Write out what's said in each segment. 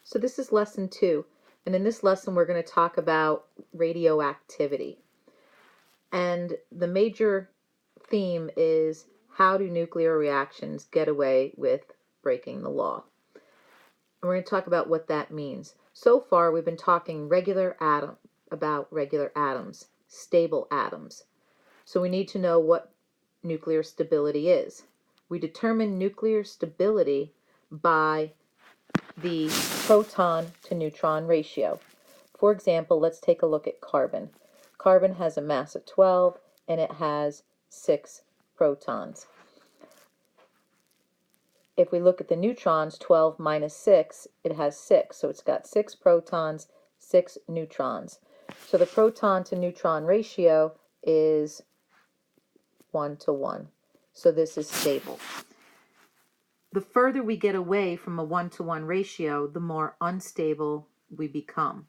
So this is lesson 2, and in this lesson we're going to talk about radioactivity. And the major theme is, how do nuclear reactions get away with breaking the law? And we're going to talk about what that means. So far we've been talking about regular atoms, stable atoms. So we need to know what nuclear stability is. We determine nuclear stability by the proton to neutron ratio. For example, let's take a look at carbon. Carbon has a mass of 12 and it has 6 protons. If we look at the neutrons, 12 minus 6, it has 6. So it's got 6 protons, 6 neutrons. So the proton to neutron ratio is 1:1. So this is stable. The further we get away from a 1:1 ratio, the more unstable we become.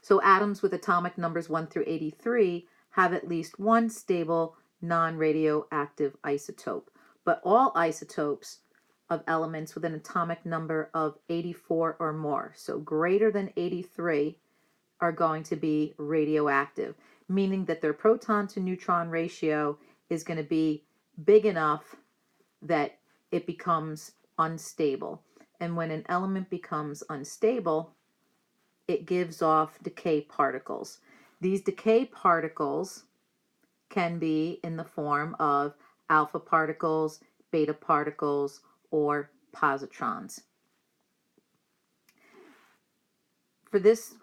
So atoms with atomic numbers 1 through 83 have at least one stable non-radioactive isotope. But all isotopes of elements with an atomic number of 84 or more, so greater than 83, are going to be radioactive, meaning that their proton to neutron ratio is going to be big enough that it becomes unstable. And when an element becomes unstable, it gives off decay particles. These decay particles can be in the form of alpha particles, beta particles, or positrons. For this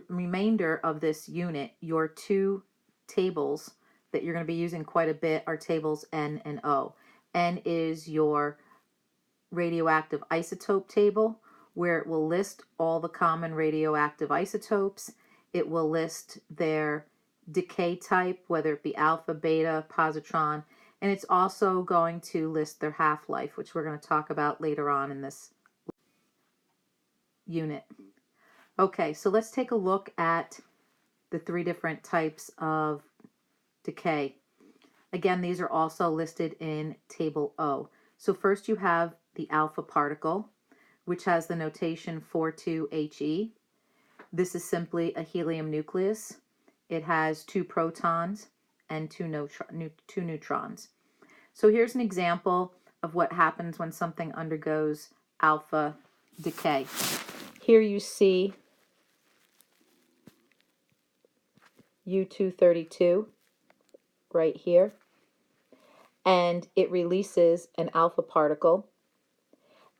remainder of this unit, your two tables that you're going to be using quite a bit are tables N and O. N is your radioactive isotope table, where it will list all the common radioactive isotopes. It will list their decay type, whether it be alpha, beta, positron, and it's also going to list their half-life, which we're going to talk about later on in this unit. Okay, so let's take a look at the 3 different types of decay. Again, these are also listed in table O. So first you have the alpha particle, which has the notation 42He. This is simply a helium nucleus. It has 2 protons and 2 neutrons. So here's an example of what happens when something undergoes alpha decay. Here you see U-232 right here, and it releases an alpha particle,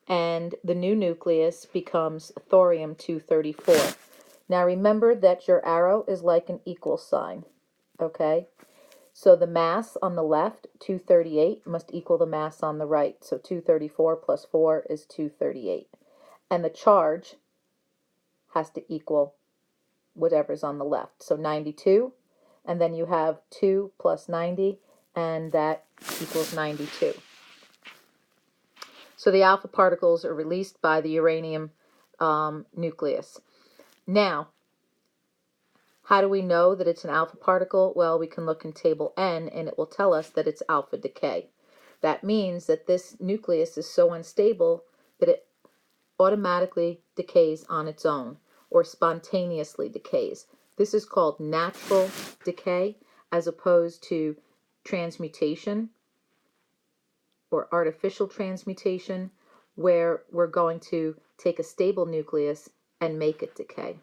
and the new nucleus becomes thorium-234. Now remember that your arrow is like an equal sign, okay? So the mass on the left, 238, must equal the mass on the right. So 234 plus 4 is 238. And the charge has to equal whatever's on the left. So 92, and then you have 2 plus 90, and that equals 92. So the alpha particles are released by the uranium nucleus. Now, how do we know that it's an alpha particle? Well, we can look in table N, and it will tell us that it's alpha decay. That means that this nucleus is so unstable that it automatically decays on its own, or spontaneously decays. This is called natural decay, as opposed to transmutation or artificial transmutation, where we're going to take a stable nucleus and make it decay.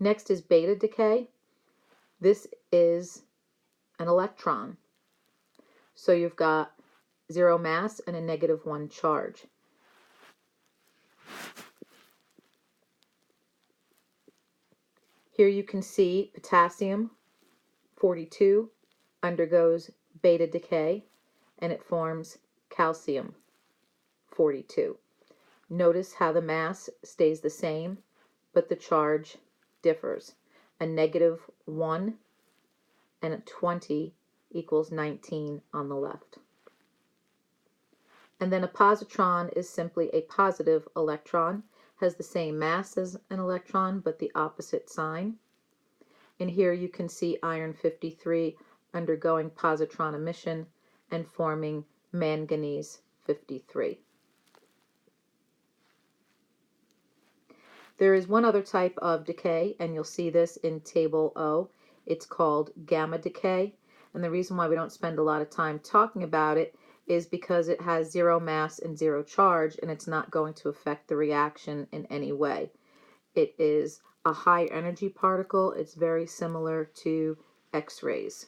Next is beta decay. This is an electron. So you've got 0 mass and a -1 charge. Here you can see potassium 42 undergoes beta decay, and it forms calcium 42. Notice how the mass stays the same, but the charge differs. A -1 and a 20 equals 19 on the left. And then a positron is simply a positive electron, has the same mass as an electron, but the opposite sign. And here you can see iron 53 undergoing positron emission and forming manganese 53. There is one other type of decay, and you'll see this in Table O. It's called gamma decay. And the reason why we don't spend a lot of time talking about it is because it has zero mass and zero charge, and it's not going to affect the reaction in any way. It is a high energy particle. It's very similar to X-rays.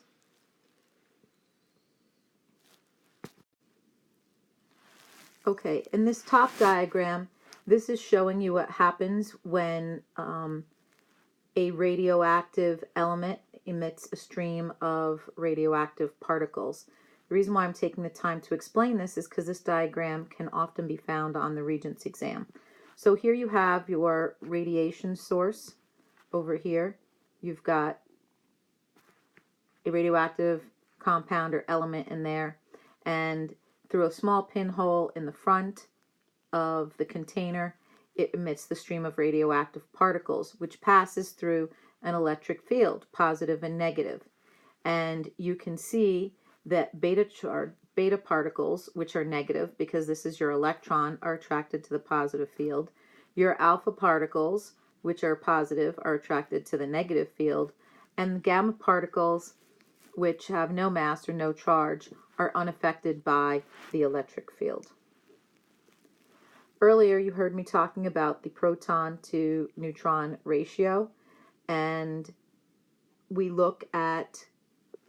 Okay, in this top diagram, this is showing you what happens when a radioactive element emits a stream of radioactive particles. The reason why I'm taking the time to explain this is because this diagram can often be found on the Regents exam. So here you have your radiation source over here. You've got a radioactive compound or element in there, and through a small pinhole in the front of the container, it emits the stream of radioactive particles, which passes through an electric field, positive and negative. And you can see that beta particles, which are negative because this is your electron, are attracted to the positive field. Your alpha particles, which are positive, are attracted to the negative field. And the gamma particles, which have no mass or no charge, are unaffected by the electric field. Earlier, you heard me talking about the proton to neutron ratio, and we look at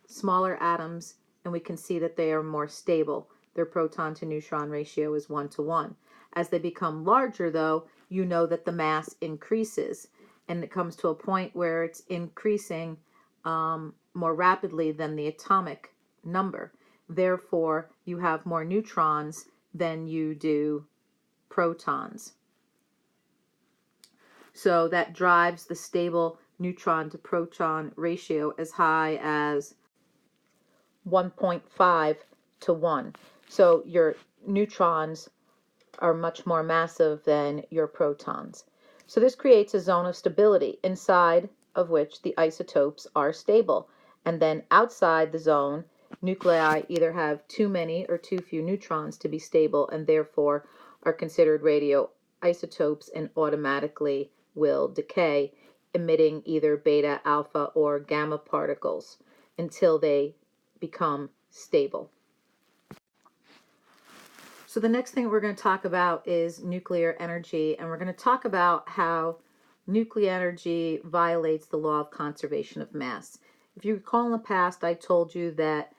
smaller atoms and we can see that they are more stable. Their proton to neutron ratio is 1:1. As they become larger, though, you know that the mass increases, and it comes to a point where it's increasing more rapidly than the atomic number. Therefore, you have more neutrons than you do protons. So that drives the stable neutron to proton ratio as high as 1.5 to 1. So your neutrons are much more massive than your protons. So this creates a zone of stability inside of which the isotopes are stable. And then outside the zone, nuclei either have too many or too few neutrons to be stable, and therefore are considered radioisotopes and automatically will decay, emitting either beta, alpha, or gamma particles until they become stable. So the next thing we're going to talk about is nuclear energy, and we're going to talk about how nuclear energy violates the law of conservation of mass. If you recall in the past, I told you that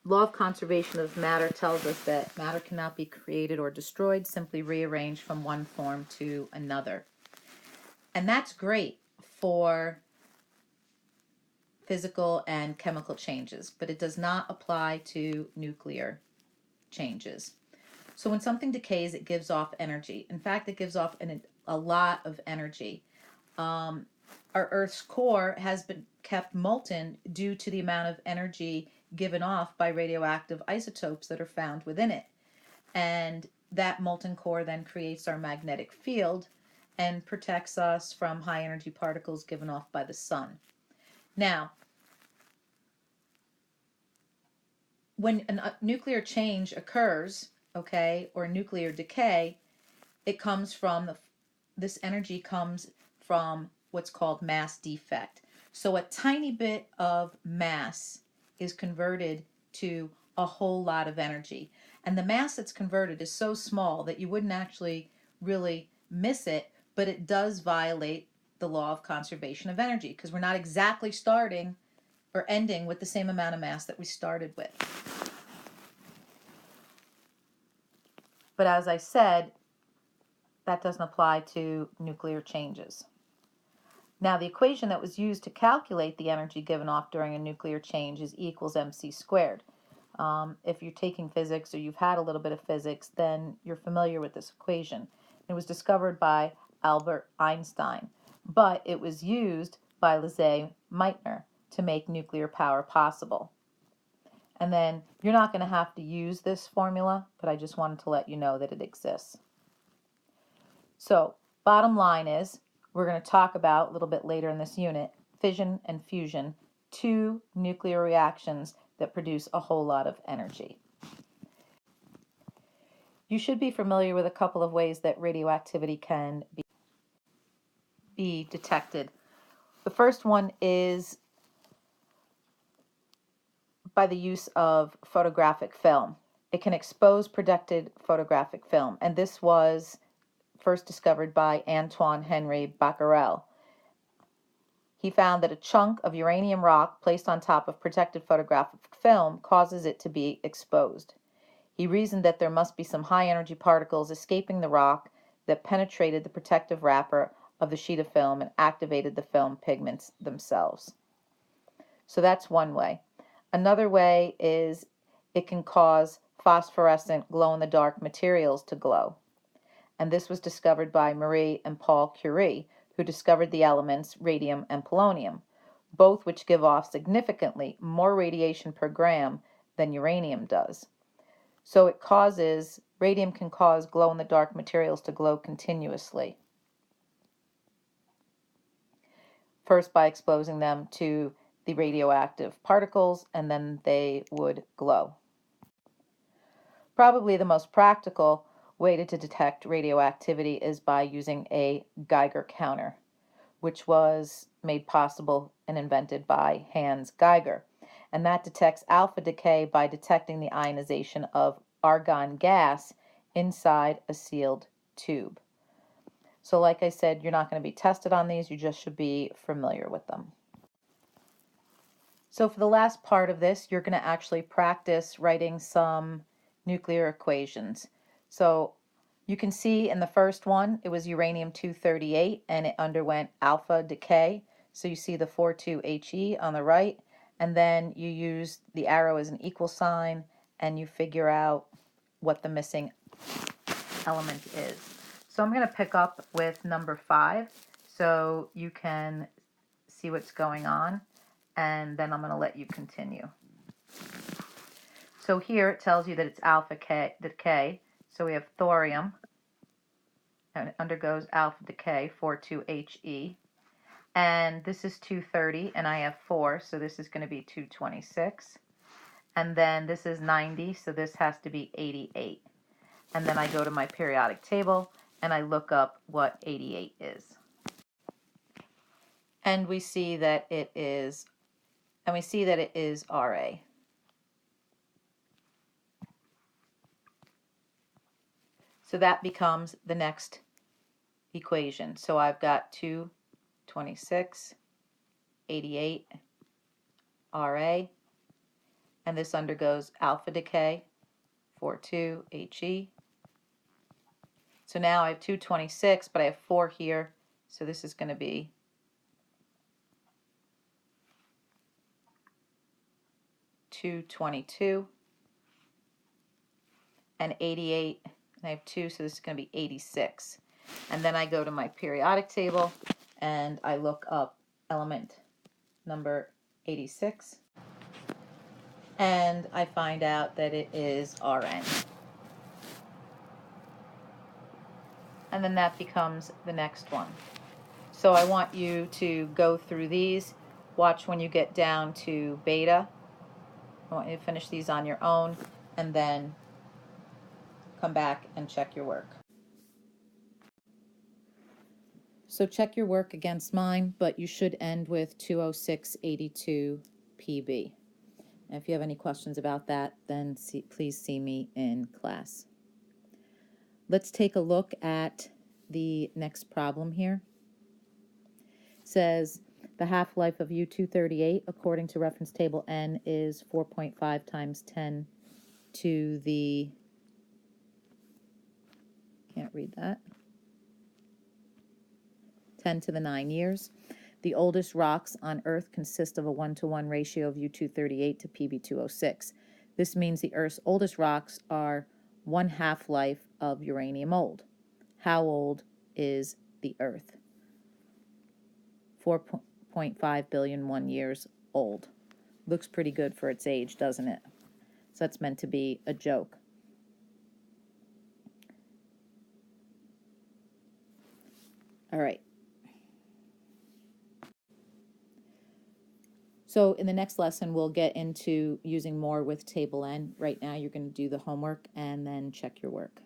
law of conservation of matter tells us that matter cannot be created or destroyed, simply rearranged from one form to another. And that's great for physical and chemical changes, but it does not apply to nuclear changes. So when something decays, it gives off energy. In fact, it gives off a lot of energy. Our Earth's core has been kept molten due to the amount of energy given off by radioactive isotopes that are found within it. And that molten core then creates our magnetic field and protects us from high energy particles given off by the sun. Now, when a nuclear change occurs, okay, or nuclear decay, it comes from this energy comes from what's called mass defect. So a tiny bit of mass is converted to a whole lot of energy. And the mass that's converted is so small that you wouldn't actually really miss it, but it does violate the law of conservation of energy because we're not exactly starting or ending with the same amount of mass that we started with. But as I said, that doesn't apply to nuclear changes. Now, the equation that was used to calculate the energy given off during a nuclear change is E equals mc squared. If you're taking physics or you've had a little bit of physics, then you're familiar with this equation. It was discovered by Albert Einstein, but it was used by Lise Meitner to make nuclear power possible. And then you're not going to have to use this formula, but I just wanted to let you know that it exists. So, bottom line is, we're going to talk about a little bit later in this unit, fission and fusion, two nuclear reactions that produce a whole lot of energy. You should be familiar with a couple of ways that radioactivity can be. be detected. The first one is by the use of photographic film. It can expose protected photographic film, and this was first discovered by Antoine Henry Becquerel. He found that a chunk of uranium rock placed on top of protected photographic film causes it to be exposed. He reasoned that there must be some high-energy particles escaping the rock that penetrated the protective wrapper of the sheet of film and activated the film pigments themselves. So that's one way. Another way is it can cause phosphorescent glow-in-the-dark materials to glow. And this was discovered by Marie and Paul Curie, who discovered the elements radium and polonium, both which give off significantly more radiation per gram than uranium does. So radium can cause glow-in-the-dark materials to glow continuously. First by exposing them to the radioactive particles, and then they would glow. Probably the most practical way to detect radioactivity is by using a Geiger counter, which was made possible and invented by Hans Geiger. And that detects alpha decay by detecting the ionization of argon gas inside a sealed tube. So like I said, you're not going to be tested on these, you just should be familiar with them. So for the last part of this, you're going to actually practice writing some nuclear equations. So you can see in the first one, it was uranium-238 and it underwent alpha decay. So you see the 42He on the right, and then you use the arrow as an equal sign and you figure out what the missing element is. So I'm going to pick up with number 5 so you can see what's going on, and then I'm going to let you continue. So here it tells you that it's alpha decay. So we have thorium, and it undergoes alpha decay, 42He. And this is 230, and I have 4, so this is going to be 226. And then this is 90, so this has to be 88. And then I go to my periodic table, and I look up what 88 is. And we see that it is, Ra. So that becomes the next equation. So I've got 226, 88, Ra, and this undergoes alpha decay, 42He. So now I have 226, but I have 4 here, so this is going to be 222, and 88, and I have 2, so this is going to be 86. And then I go to my periodic table, and I look up element number 86, and I find out that it is Rn. And then that becomes the next one. So I want you to go through these. Watch when you get down to beta. I want you to finish these on your own, and then come back and check your work. So check your work against mine, but you should end with 20682 PB. And if you have any questions about that, then please see me in class. Let's take a look at the next problem here. It says the half-life of U-238, according to reference table N, is 4.5 times 10 to the, can't read that, 10 to the 9 years. The oldest rocks on Earth consist of a 1-to-1 ratio of U-238 to Pb-206. This means the Earth's oldest rocks are 1 half-life of uranium old. How old is the Earth? 4.5 billion 1 years old. Looks pretty good for its age, doesn't it? So that's meant to be a joke. All right. So in the next lesson, we'll get into using more with table N. Right now, you're going to do the homework and then check your work.